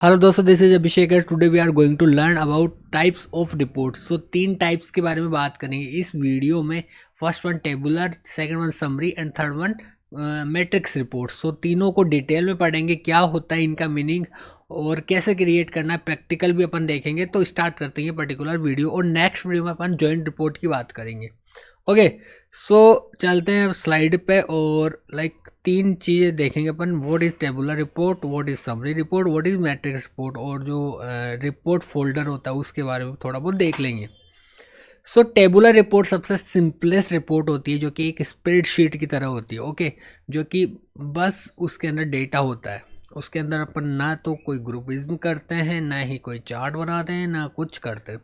Hello दोस्तों, this is Abhishek. Today we are going to learn about types of reports. So 3 types के बारे में बात करेंगे इस वीडियो में। First one tabular, second one summary and third one matrix report. So तीनों को डिटेल में पढ़ेंगे, क्या होता है इनका मीनिंग और कैसे क्रिएट करना है, प्रैक्टिकल भी अपन देखेंगे। तो स्टार्ट करते हैं पर्टिकुलर वीडियो और नेक्स्ट वीडियो में अपन जॉइंट रिपोर्ट की बात करेंगे। ओके, सो चलते हैं स्लाइड पे और तीन चीज़ें देखेंगे अपन। What is tabular report, what is summary report, what is matrix report, और जो रिपोर्ट फोल्डर होता है उसके बारे में थोड़ा बहुत देख लेंगे। सो टेबुलर रिपोर्ट सबसे सिंपलेस्ट रिपोर्ट होती है, जो कि एक स्प्रेडशीट की तरह होती है। ओके, जो कि बस उसके अंदर डेटा होता है। उसके अंदर अपन ना तो कोई ग्रुपिज्म करते हैं, ना ही कोई चार्ट बनाते हैं, ना कुछ करते हैं।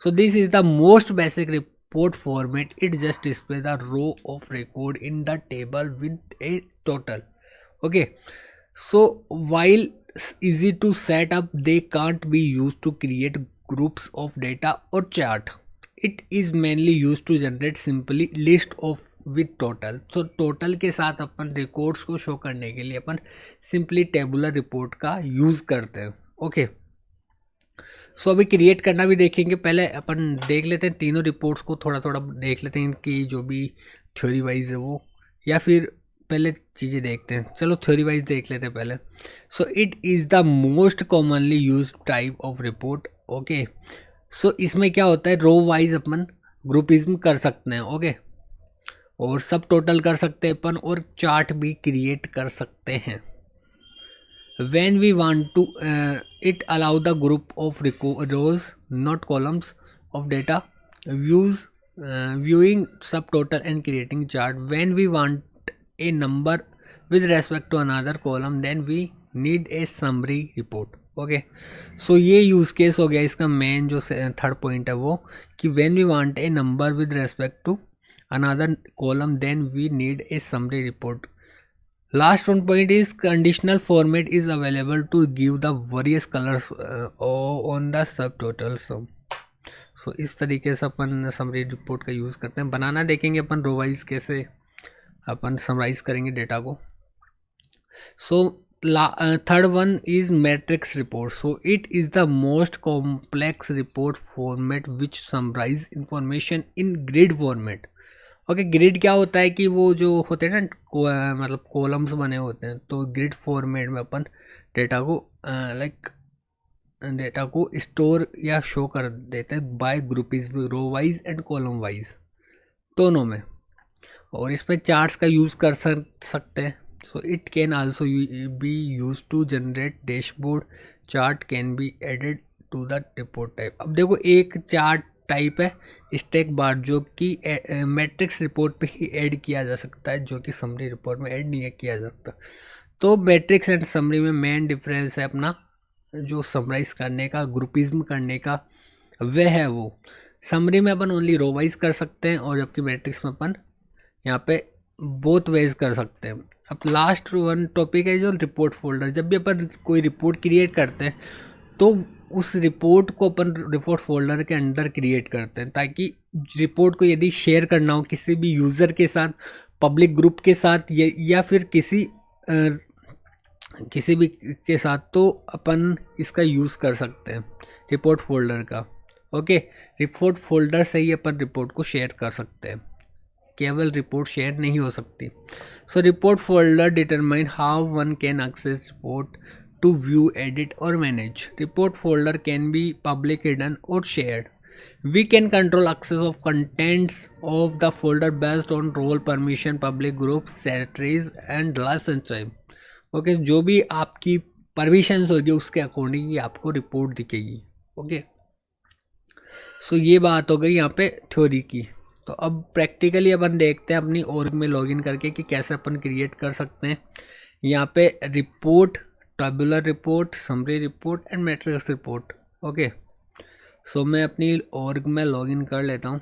So this is the most basic report format. It just display the row of record in the table with a total. Okay, so while easy to set up, they can't be used to create groups of data or chart. It is mainly used to generate simply list of with total. So total के साथ अपन records को show करने के लिए अपन simply tabular report का use करते हैं। Okay, सो अभी क्रिएट करना भी देखेंगे। पहले अपन देख लेते हैं तीनों रिपोर्ट्स को, थोड़ा थोड़ा देख लेते हैं इनकी जो भी थ्योरी वाइज है वो, या फिर पहले चीज़ें देखते हैं। चलो थ्योरी वाइज देख लेते हैं पहले। So it is the most commonly use type of report. Okay, so इसमें क्या होता है, रो वाइज अपन ग्रुपिज्म कर सकते हैं। ओके, और सब टोटल कर सकते हैं अपन, और चार्ट भी क्रिएट कर सकते हैं। When we want to it allow the group of rows, not columns, of data, viewing subtotal and creating chart. When we want a number with respect to another column, then we need a summary report. Okay, so ये use case हो गया इसका। Main जो third point है वो कि when we want a number with respect to another column, then we need a summary report. Last one point is conditional format is available to give the various colors on the subtotal sum. सो इस तरीके से अपन summary report का use करते हैं। बनाना देखेंगे अपन row wise कैसे अपन summarise करेंगे data को। So third one is matrix report. So it is the most complex report format which summarise information in grid format. Okay, grid क्या होता है कि वो जो होते हैं ना मतलब कॉलम्स बने होते हैं, तो ग्रिड फॉर्मेट में अपन डेटा को डेटा को स्टोर या शो कर देते हैं by groupings, row wise and column wise दोनों में। और इस पर चार्ट्स का यूज़ कर सकते हैं। So it can also be use to generate dashboard. Chart can be added to the report type. अब देखो, एक चार्ट टाइप है स्टैक बार, जो कि मैट्रिक्स रिपोर्ट पे ही ऐड किया जा सकता है, जो कि समरी रिपोर्ट में ऐड नहीं किया जा सकता। तो मैट्रिक्स एंड समरी में मेन डिफरेंस है अपना जो समराइज करने का, ग्रुपिज्म करने का, वह है वो। समरी में अपन ओनली रो वाइज कर सकते हैं, और जबकि मैट्रिक्स में अपन यहाँ पे बोथ वेज कर सकते हैं। अब लास्ट वन टॉपिक है जो रिपोर्ट फोल्डर। जब भी अपन कोई रिपोर्ट क्रिएट करते हैं तो उस रिपोर्ट को अपन रिपोर्ट फोल्डर के अंदर क्रिएट करते हैं, ताकि रिपोर्ट को यदि शेयर करना हो किसी भी यूज़र के साथ, पब्लिक ग्रुप के साथ, या फिर किसी भी के साथ, तो अपन इसका यूज़ कर सकते हैं रिपोर्ट फोल्डर का। ओके, रिपोर्ट फोल्डर से ही अपन रिपोर्ट को शेयर कर सकते हैं, केवल रिपोर्ट शेयर नहीं हो सकती। So report folder determine how one can access report to view, edit or manage. Report folder can be public, hidden or shared. We can control access of contents of the folder based on role, permission, public groups, secretaries and license type. Okay, जो भी आपकी permissions होगी उसके according ही आपको report दिखेगी। Okay, so ये बात हो गई यहाँ पे थ्योरी की। तो अब प्रैक्टिकली अपन देखते हैं अपनी org में लॉगिन करके कि कैसे अपन क्रिएट कर सकते हैं। यहाँ पे report, tabular report, summary report and matrix report. Okay, so मैं अपनी org में लॉगिन कर लेता हूँ।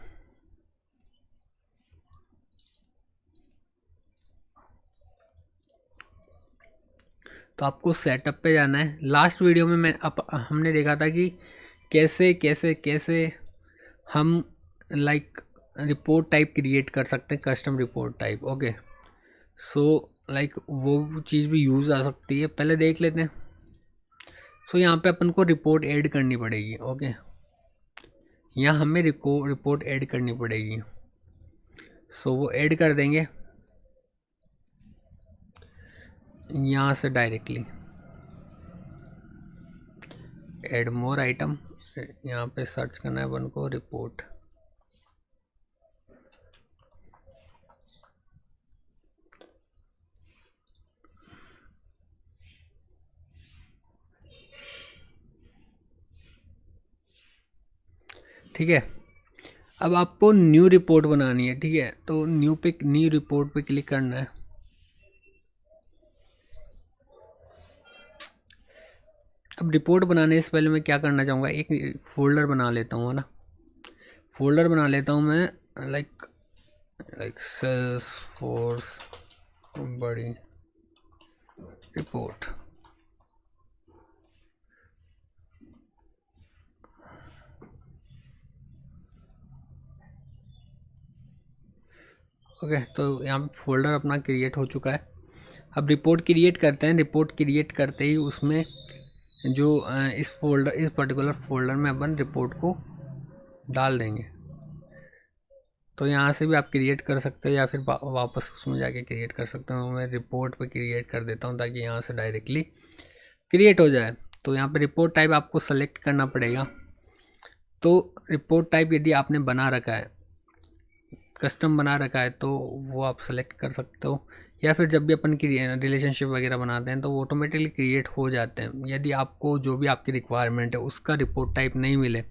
तो आपको सेटअप पे जाना है। लास्ट वीडियो में हमने देखा था कि कैसे कैसे कैसे हम रिपोर्ट टाइप क्रिएट कर सकते हैं, कस्टम रिपोर्ट टाइप। ओके, सो वो चीज़ भी यूज़ आ सकती है। पहले देख लेते हैं। सो यहाँ पे अपन को रिपोर्ट ऐड करनी पड़ेगी। ओके, यहाँ हमें रिपोर्ट ऐड करनी पड़ेगी। सो वो ऐड कर देंगे यहाँ से डायरेक्टली। ऐड मोर आइटम, यहाँ पे सर्च करना है अपन को रिपोर्ट। ठीक है, अब आपको न्यू रिपोर्ट बनानी है। ठीक है, तो न्यू रिपोर्ट पे क्लिक करना है। अब रिपोर्ट बनाने से पहले मैं क्या करना चाहूँगा, एक फोल्डर बना लेता हूँ, है ना। फोल्डर बना लेता हूँ मैं लाइक सेल्सफोर्स बड़ी रिपोर्ट। ओके, तो यहाँ पे फोल्डर अपना क्रिएट हो चुका है। अब रिपोर्ट क्रिएट करते हैं। रिपोर्ट क्रिएट करते ही उसमें जो इस पर्टिकुलर फोल्डर में अपन रिपोर्ट को डाल देंगे। तो यहाँ से भी आप क्रिएट कर सकते हो या फिर वापस उसमें जाके क्रिएट कर सकते हो। मैं रिपोर्ट पे क्रिएट कर देता हूँ ताकि यहाँ से डायरेक्टली क्रिएट हो जाए। तो यहाँ पे रिपोर्ट टाइप आपको सेलेक्ट करना पड़ेगा। तो रिपोर्ट टाइप यदि आपने बना रखा है, कस्टम बना रखा है, तो वो आप सेलेक्ट कर सकते हो, या फिर जब भी अपन की रिलेशनशिप वगैरह बनाते हैं तो वो ऑटोमेटिकली क्रिएट हो जाते हैं। यदि आपको जो भी आपकी रिक्वायरमेंट है उसका रिपोर्ट टाइप नहीं मिले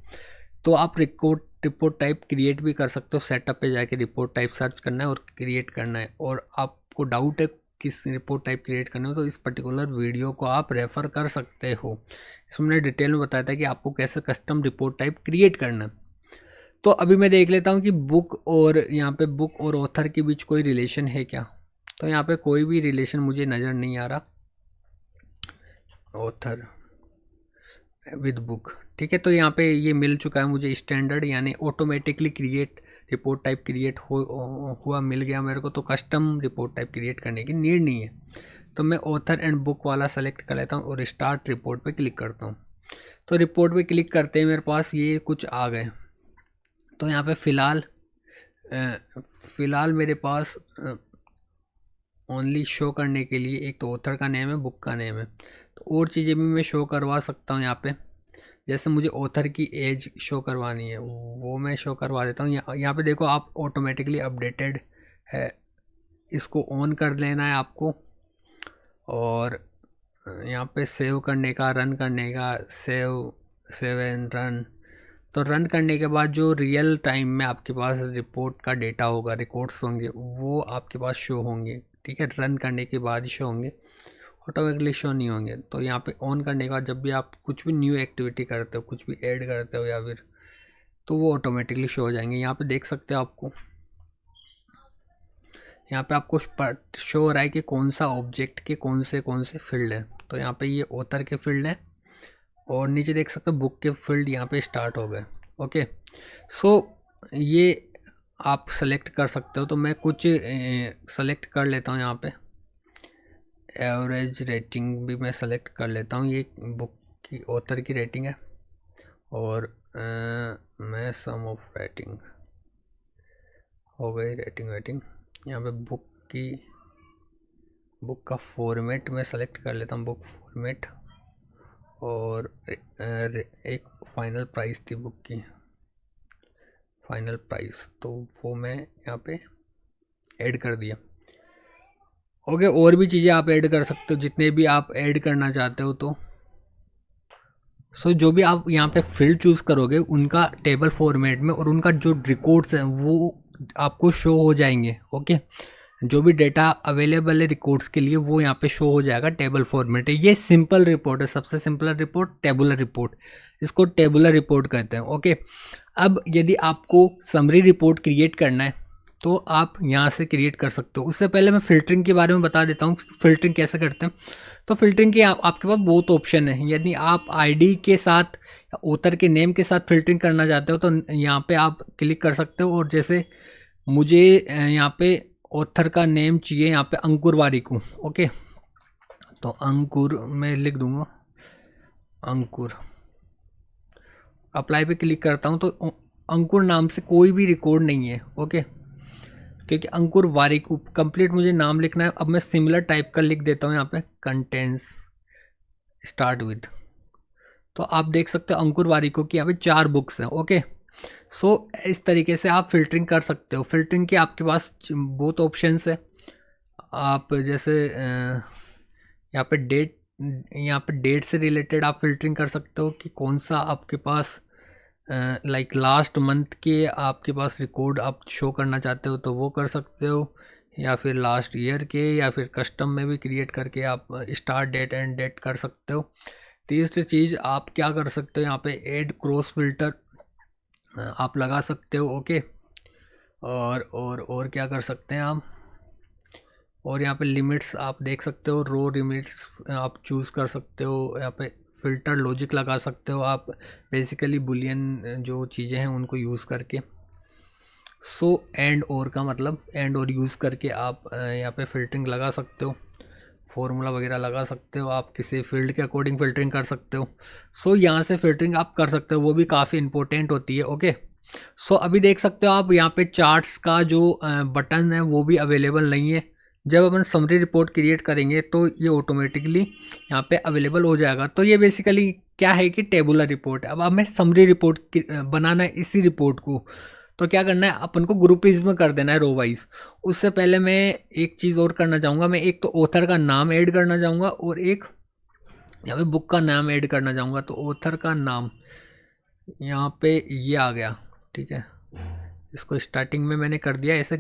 तो आप रिपोर्ट टाइप क्रिएट भी कर सकते हो। सेटअप पे जाके रिपोर्ट टाइप सर्च करना है और क्रिएट करना है। और आपको डाउट है किस रिपोर्ट टाइप क्रिएट करनी हो तो इस पर्टिकुलर वीडियो को आप रेफ़र कर सकते हो। इसमें मैंने डिटेल में बताया था कि आपको कैसे कस्टम रिपोर्ट टाइप क्रिएट करना है। तो अभी मैं देख लेता हूँ कि बुक और यहाँ पे बुक और ऑथर के बीच कोई रिलेशन है क्या। तो यहाँ पे कोई भी रिलेशन मुझे नज़र नहीं आ रहा, ऑथर विद बुक। ठीक है, तो यहाँ पे ये मिल चुका है मुझे स्टैंडर्ड, यानी automatically create report type create हुआ मिल गया मेरे को। तो कस्टम रिपोर्ट टाइप क्रिएट करने की नीड नहीं है। तो मैं ऑथर एंड बुक वाला सेलेक्ट कर लेता हूँ और स्टार्ट रिपोर्ट पे क्लिक करता हूँ। तो रिपोर्ट पे क्लिक करते ही मेरे पास ये कुछ आ गए। तो यहाँ पे फ़िलहाल मेरे पास ओनली शो करने के लिए एक तो ऑथर का नेम है, बुक का नेम है। तो और चीज़ें भी मैं शो करवा सकता हूँ यहाँ पे। जैसे मुझे ऑथर की एज शो करवानी है वो मैं शो करवा देता हूँ। यहाँ पे देखो आप ऑटोमेटिकली अपडेटेड है, इसको ऑन कर लेना है आपको। और यहाँ पे सेव करने का, रन करने का, सेव एंड रन। तो रन करने के बाद जो रियल टाइम में आपके पास रिपोर्ट का डेटा होगा, रिकॉर्ड्स होंगे, वो आपके पास शो होंगे। ठीक है, रन करने के बाद ही शो होंगे, ऑटोमेटिकली शो नहीं होंगे। तो यहाँ पे ऑन करने के बाद जब भी आप कुछ भी न्यू एक्टिविटी करते हो, कुछ भी ऐड करते हो या फिर, तो वो ऑटोमेटिकली शो हो जाएंगे। यहाँ पे देख सकते हो आपको, यहाँ पे आपको शो हो रहा है कि कौन सा ऑब्जेक्ट के कौन से फील्ड है। तो यहाँ पे ये ऑथर के फील्ड है और नीचे देख सकते हो बुक के फील्ड यहाँ पे स्टार्ट हो गए। ओके, सो ये आप सेलेक्ट कर सकते हो। तो मैं कुछ सेलेक्ट कर लेता हूँ। यहाँ पे एवरेज रेटिंग भी मैं सेलेक्ट कर लेता हूँ। ये बुक की ऑथर की रेटिंग है और मैं सम ऑफ रेटिंग हो गई। रेटिंग यहाँ पे बुक का फॉर्मेट मैं सेलेक्ट कर लेता हूँ, बुक फॉर्मेट। और एक फाइनल प्राइस थी बुक की, फाइनल प्राइस, तो वो मैं यहाँ पे ऐड कर दिया। ओके, और भी चीज़ें आप ऐड कर सकते हो जितने भी आप ऐड करना चाहते हो। तो जो भी आप यहाँ पे फील्ड चूज़ करोगे उनका टेबल फॉर्मेट में और उनका जो रिकॉर्ड्स हैं वो आपको शो हो जाएंगे। ओके, जो भी डेटा अवेलेबल है रिकॉर्ड्स के लिए वो यहाँ पे शो हो जाएगा, टेबल फॉर्मेट है। ये सिंपल रिपोर्ट है, सबसे सिंपल रिपोर्ट टेबुलर रिपोर्ट, इसको टेबुलर रिपोर्ट कहते हैं। ओके, अब यदि आपको समरी रिपोर्ट क्रिएट करना है तो आप यहाँ से क्रिएट कर सकते हो। उससे पहले मैं फ़िल्टरिंग के बारे में बता देता हूँ, फ़िल्टरिंग कैसे करते हैं। तो फ़िल्टरिंग के आपके पास बहुत ऑप्शन है। यदि आप आईडी के साथ, ऑथर के नेम के साथ फ़िल्टरिंग करना चाहते हो तो यहाँ पे आप क्लिक कर सकते हो। और जैसे मुझे यहाँ पे ऑथर का नेम चाहिए, यहाँ पे अंकुर वारिक हूँ। ओके, तो अंकुर मैं लिख दूँगा, अंकुर, अप्लाई पे क्लिक करता हूँ तो अंकुर नाम से कोई भी रिकॉर्ड नहीं है। ओके, क्योंकि अंकुर वारिकू कंप्लीट मुझे नाम लिखना है। अब मैं सिमिलर टाइप का लिख देता हूँ यहाँ पे, कंटेंस स्टार्ट विद। तो आप देख सकते हो अंकुर वारिकू की यहाँ पे 4 बुक्स हैं। ओके, सो इस तरीके से आप फिल्टरिंग कर सकते हो। फिल्टरिंग के आपके पास बहुत ऑप्शंस है। आप जैसे यहाँ पे डेट से रिलेटेड आप फिल्टरिंग कर सकते हो कि कौन सा आपके पास लाइक लास्ट मंथ के आपके पास रिकॉर्ड आप शो करना चाहते हो तो वो कर सकते हो, या फिर लास्ट ईयर के, या फिर कस्टम में भी क्रिएट करके आप स्टार्ट डेट एंड डेट कर सकते हो। तीसरी चीज़ आप क्या कर सकते हो, यहाँ पे ऐड क्रॉस फिल्टर आप लगा सकते हो। ओके, और क्या कर सकते हैं आप, और यहाँ पे लिमिट्स आप देख सकते हो, रो लिमिट्स आप चूज़ कर सकते हो। यहाँ पे फ़िल्टर लॉजिक लगा सकते हो आप, बेसिकली बुलियन जो चीज़ें हैं उनको यूज़ करके। सो एंड और का मतलब एंड और यूज़ करके आप यहाँ पे फ़िल्टरिंग लगा सकते हो, फॉर्मूला वगैरह लगा सकते हो। आप किसी फील्ड के अकॉर्डिंग फ़िल्टरिंग कर सकते हो। सो यहाँ से फ़िल्टरिंग आप कर सकते हो, वो भी काफ़ी इंपॉर्टेंट होती है। ओके, सो अभी देख सकते हो आप यहाँ पे चार्ट्स का जो बटन है वो भी अवेलेबल नहीं है। जब अपन समरी रिपोर्ट क्रिएट करेंगे तो ये ऑटोमेटिकली यहाँ पे अवेलेबल हो जाएगा। तो ये बेसिकली क्या है कि टेबुलर रिपोर्ट है। अब हमें समरी रिपोर्ट बनाना है इसी रिपोर्ट को, तो क्या करना है, अपन को ग्रुपिज़ में कर देना है रो वाइज। उससे पहले मैं एक चीज़ और करना चाहूँगा, मैं एक तो ऑथर का नाम ऐड करना चाहूँगा और एक यहाँ पे बुक का नाम ऐड करना चाहूँगा। तो ऑथर का नाम यहाँ पे ये आ गया, ठीक है। इसको स्टार्टिंग में मैंने कर दिया ऐसे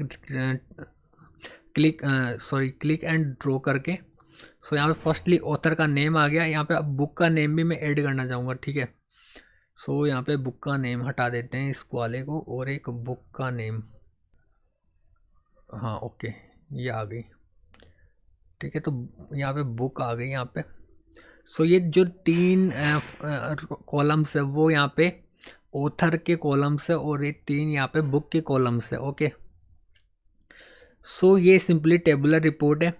क्लिक एंड ड्रॉ करके। सो यहाँ पे फर्स्टली ऑथर का नेम आ गया। यहाँ पे अब बुक का नेम भी मैं ऐड करना चाहूँगा, ठीक है। सो यहाँ पे बुक का नेम हटा देते हैं इस वाले को, और एक बुक का नेम, हाँ ओके, ये आ गई, ठीक है। तो यहाँ पे बुक आ गई यहाँ पे। सो ये जो 3 कॉलम्स है वो यहाँ पे ऑथर के कॉलम्स है, और ये 3 यहाँ पे बुक के कॉलम्स है। ओके, सो ये सिंपली टेबुलर रिपोर्ट है।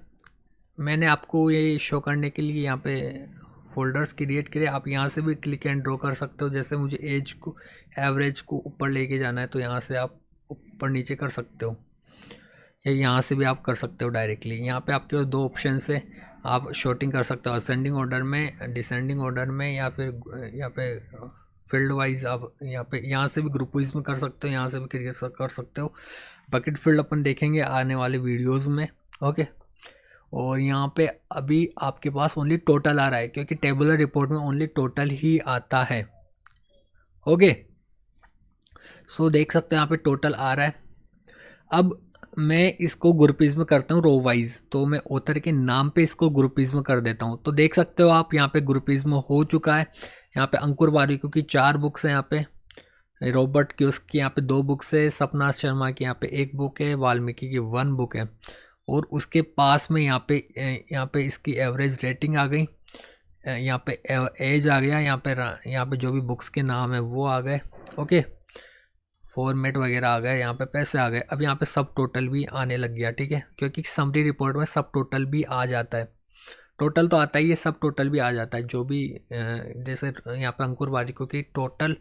मैंने आपको ये शो करने के लिए यहाँ पे फोल्डर्स क्रिएट करे। आप यहाँ से भी क्लिक एंड ड्रॉ कर सकते हो। जैसे मुझे एज को, एवरेज को ऊपर लेके जाना है तो यहाँ से आप ऊपर नीचे कर सकते हो, या यहाँ से भी आप कर सकते हो डायरेक्टली। यहाँ पे आपके पास 2 ऑप्शन है, आप शॉर्टिंग कर सकते हो असेंडिंग ऑर्डर में, डिसेंडिंग ऑर्डर में, या फिर यहाँ पे फील्ड वाइज आप यहाँ से भी ग्रुप वाइज में कर सकते हो, यहाँ से भी क्रिएट कर सकते हो। बकेट फील्ड अपन देखेंगे आने वाले वीडियोज़ में। ओके, और यहाँ पे अभी आपके पास ओनली टोटल आ रहा है, क्योंकि टेबुलर रिपोर्ट में ओनली टोटल ही आता है। ओके, सो देख सकते हैं यहाँ पे टोटल आ रहा है। अब मैं इसको ग्रुपीज में करता हूँ रो वाइज, तो मैं ऑथर के नाम पे इसको ग्रुपीज में कर देता हूँ। तो देख सकते हो आप यहाँ पे ग्रुपीज में हो चुका है। यहाँ पे अंकुर वारिकू की 4 बुक्स हैं, यहाँ पे रॉबर्ट क्यूस की यहाँ पे 2 बुक्स है, सपना शर्मा की यहाँ पे 1 बुक है, वाल्मीकि की 1 बुक है, और उसके पास में यहाँ पे इसकी एवरेज रेटिंग आ गई, यहाँ पे एज आ गया, यहाँ पे जो भी बुक्स के नाम है वो आ गए। ओके, फॉर्मेट वगैरह आ गए, यहाँ पे पैसे आ गए। अब यहाँ पे सब टोटल भी आने लग गया, ठीक है, क्योंकि समरी रिपोर्ट में सब टोटल भी आ जाता है। टोटल तो आता ही है, सब टोटल भी आ जाता है। जो भी जैसे यहाँ पे अंकुर वारिकू की टोटल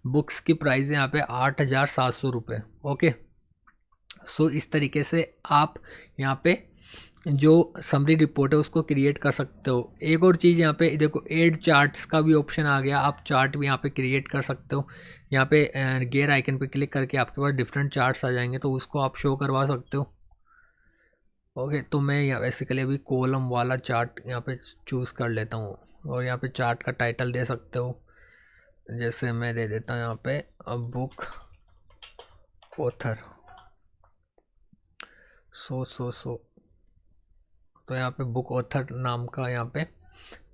बुक्स की प्राइस है यहाँ पे 8,700 रुपये। ओके, सो इस तरीके से आप यहाँ पे जो समरी रिपोर्ट है उसको क्रिएट कर सकते हो। एक और चीज़ यहाँ पे देखो, ऐड चार्ट्स का भी ऑप्शन आ गया। आप चार्ट भी यहाँ पे क्रिएट कर सकते हो। यहाँ पे गेयर आइकन पे क्लिक करके आपके पास डिफरेंट चार्ट्स आ जाएंगे, तो उसको आप शो करवा सकते हो। ओके, तो मैं यहाँ बेसिकली अभी कॉलम वाला चार्ट यहाँ पे चूज़ कर लेता हूँ, और यहाँ पे चार्ट का टाइटल दे सकते हो। जैसे मैं दे देता हूँ यहाँ पे बुक ऑथर सो तो यहाँ पे बुक ऑथर नाम का यहाँ पे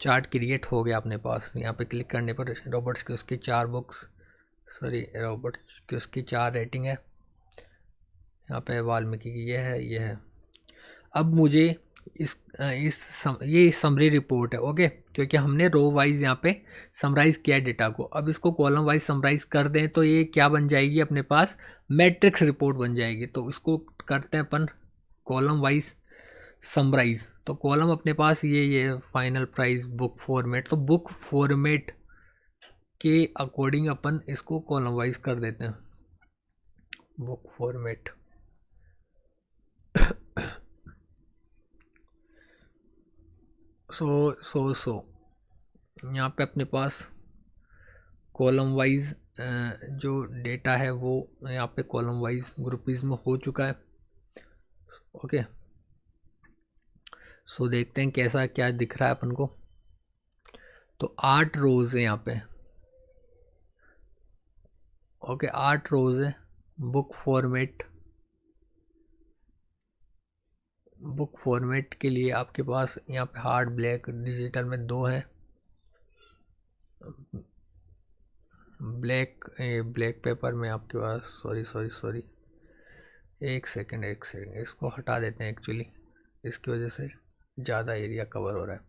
चार्ट क्रिएट हो गया अपने पास। यहाँ पे क्लिक करने पर रॉबर्ट क्यूस की 4 बुक्स, रॉबर्ट क्यूस की 4 रेटिंग है। यहाँ पे वाल्मीकि की ये है। अब मुझे ये समरी रिपोर्ट है। ओके, क्योंकि हमने रो वाइज यहाँ पे समराइज़ किया डेटा को। अब इसको कॉलम वाइज समराइज़ कर दें तो ये क्या बन जाएगी, अपने पास मैट्रिक्स रिपोर्ट बन जाएगी। तो इसको करते हैं अपन कॉलम वाइज समराइज। तो कॉलम अपने पास ये फाइनल प्राइस बुक फॉर्मेट। तो बुक फॉर्मेट के अकॉर्डिंग अपन इसको कॉलम वाइज कर देते हैं। बुक फॉर्मेट, सो यहाँ पे अपने पास कॉलम वाइज जो डेटा है वो यहाँ पे कॉलम वाइज ग्रुपीज में हो चुका है। ओके, सो देखते हैं कैसा क्या दिख रहा है अपन को। तो 8 रोज है यहाँ पे। ओके, 8 रोज है। बुक फॉर्मेट के लिए आपके पास यहाँ पे हार्ड ब्लैक डिजिटल में 2 है। ब्लैक पेपर में आपके पास सॉरी एक सेकंड इसको हटा देते हैं, एक्चुअली इसकी वजह से ज़्यादा एरिया कवर हो रहा है।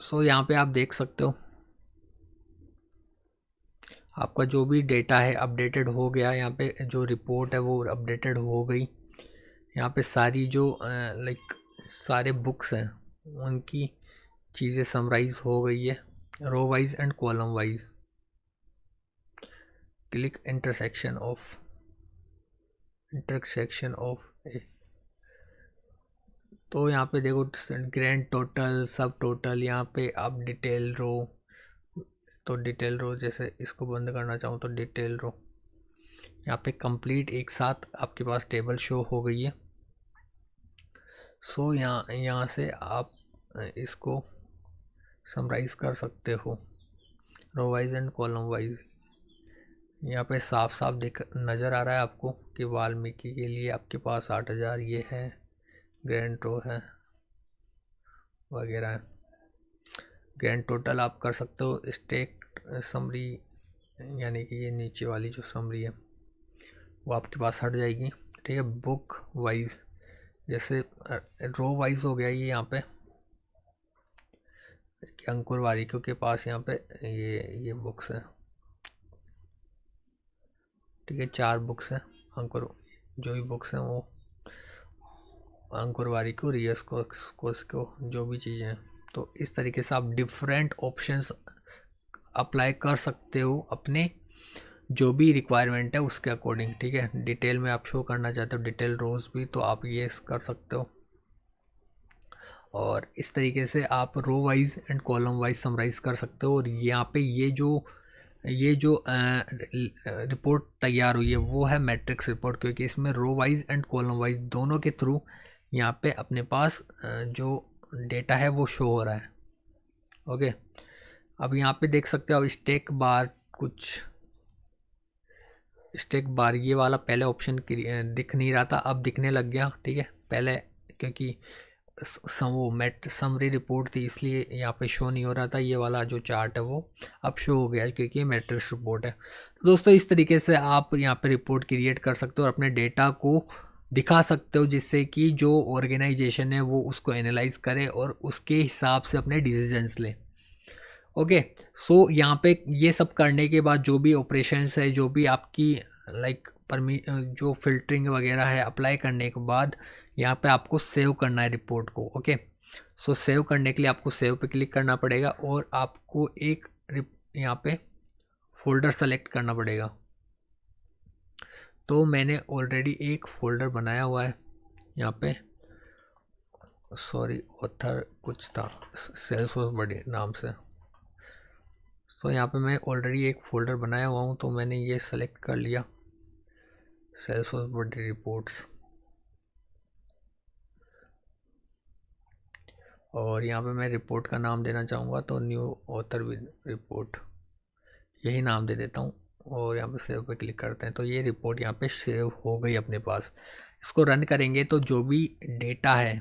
सो यहाँ पे आप देख सकते हो आपका जो भी डेटा है अपडेटेड हो गया। यहाँ पे जो रिपोर्ट है वो अपडेटेड हो गई। यहाँ पे सारी जो सारे बुक्स हैं उनकी चीज़ें समराइज हो गई है, row wise and column wise. Click intersection of a, तो यहाँ पे देखो ग्रैंड टोटल, सब टोटल, यहाँ पे आप डिटेल रो, तो डिटेल रो जैसे इसको बंद करना चाहूँ तो डिटेल रो, यहाँ पे कंप्लीट एक साथ आपके पास टेबल शो हो गई है। सो यहाँ से आप इसको समराइज कर सकते हो row wise and column wise. यहाँ पे साफ साफ नज़र आ रहा है आपको कि वाल्मीकि के लिए आपके पास 8000 ये है, ग्रैंड रो है वगैरह है। ग्रैंड टोटल आप कर सकते हो। स्टेक समरी यानी कि ये नीचे वाली जो समरी है वो आपके पास हट जाएगी, ठीक है। बुक वाइज जैसे रो वाइज हो गया ये, यहाँ पे अंकुर वारिकों के पास यहाँ पे ये बुक्स हैं, ठीक है। 4 बुक्स हैं अंकुर, जो भी बुक्स हैं वो अंकुर वारिको, रियस को जो भी चीज़ें हैं। तो इस तरीके से आप डिफरेंट ऑप्शंस अप्लाई कर सकते हो अपने जो भी रिक्वायरमेंट है उसके अकॉर्डिंग, ठीक है। डिटेल में आप शो करना चाहते हो डिटेल रोज भी, तो आप ये कर सकते हो। और इस तरीके से आप row wise and column wise summarise कर सकते हो। और यहाँ पे ये जो रिपोर्ट तैयार हुई है वो है मैट्रिक्स रिपोर्ट, क्योंकि इसमें row wise and column wise दोनों के थ्रू यहाँ पे अपने पास जो डेटा है वो शो हो रहा है। ओके, अब यहाँ पे देख सकते हो अब स्टेक बार ये वाला पहले ऑप्शन दिख नहीं रहा था, अब दिखने लग गया, ठीक है। पहले क्योंकि समरी रिपोर्ट थी इसलिए यहाँ पे शो नहीं हो रहा था, ये वाला जो चार्ट है वो अब शो हो गया क्योंकि ये मैट्रिक्स रिपोर्ट है। तो दोस्तों इस तरीके से आप यहाँ पे रिपोर्ट क्रिएट कर सकते हो और अपने डेटा को दिखा सकते हो, जिससे कि जो ऑर्गेनाइजेशन है वो उसको एनालाइज करे और उसके हिसाब से अपने डिसीजंस ले। ओके, सो यहाँ पे ये सब करने के बाद जो भी ऑपरेशंस है, जो भी आपकी जो फिल्टरिंग वगैरह है अप्लाई करने के बाद यहाँ पे आपको सेव करना है रिपोर्ट को। ओके, सो सेव करने के लिए आपको सेव पे क्लिक करना पड़ेगा और आपको एक यहाँ पे फोल्डर सेलेक्ट करना पड़ेगा। तो मैंने ऑलरेडी एक फोल्डर बनाया हुआ है यहाँ पे, ऑथर कुछ था सेल्सफोर्स बड़ी नाम से। तो यहाँ पे मैं ऑलरेडी एक फ़ोल्डर बनाया हुआ हूँ, तो मैंने ये सेलेक्ट कर लिया सेल्सफोर्स बड़ी रिपोर्ट्स। और यहाँ पे मैं रिपोर्ट का नाम देना चाहूँगा तो न्यू ऑथर विद रिपोर्ट यही नाम दे देता हूँ और यहाँ पे सेव पे क्लिक करते हैं। तो ये रिपोर्ट यहाँ पे सेव हो गई अपने पास। इसको रन करेंगे तो जो भी डेटा है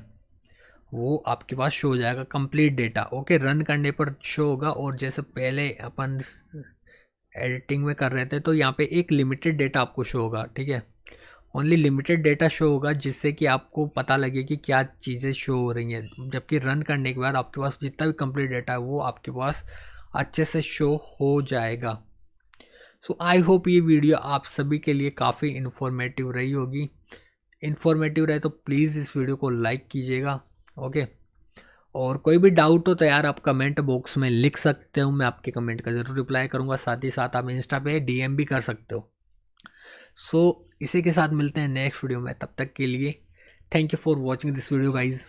वो आपके पास शो हो जाएगा, कंप्लीट डेटा। ओके, रन करने पर शो होगा। और जैसे पहले अपन एडिटिंग में कर रहे थे तो यहाँ पे एक लिमिटेड डेटा आपको शो होगा, ठीक है। ओनली लिमिटेड डेटा शो होगा जिससे कि आपको पता लगे कि क्या चीज़ें शो हो रही हैं, जबकि रन करने के बाद आपके पास जितना भी कंप्लीट डेटा है वो आपके पास अच्छे से शो हो जाएगा। सो आई होप ये वीडियो आप सभी के लिए काफ़ी इन्फॉर्मेटिव रही होगी। इन्फॉर्मेटिव रहे तो प्लीज़ इस वीडियो को लाइक कीजिएगा। ओके, और कोई भी डाउट हो तो यार आप कमेंट बॉक्स में लिख सकते हो, मैं आपके कमेंट का ज़रूर रिप्लाई करूँगा। साथ ही साथ आप इंस्टा पे DM भी कर सकते हो। सो इसी के साथ मिलते हैं नेक्स्ट वीडियो में, तब तक के लिए thank you for watching this video guys.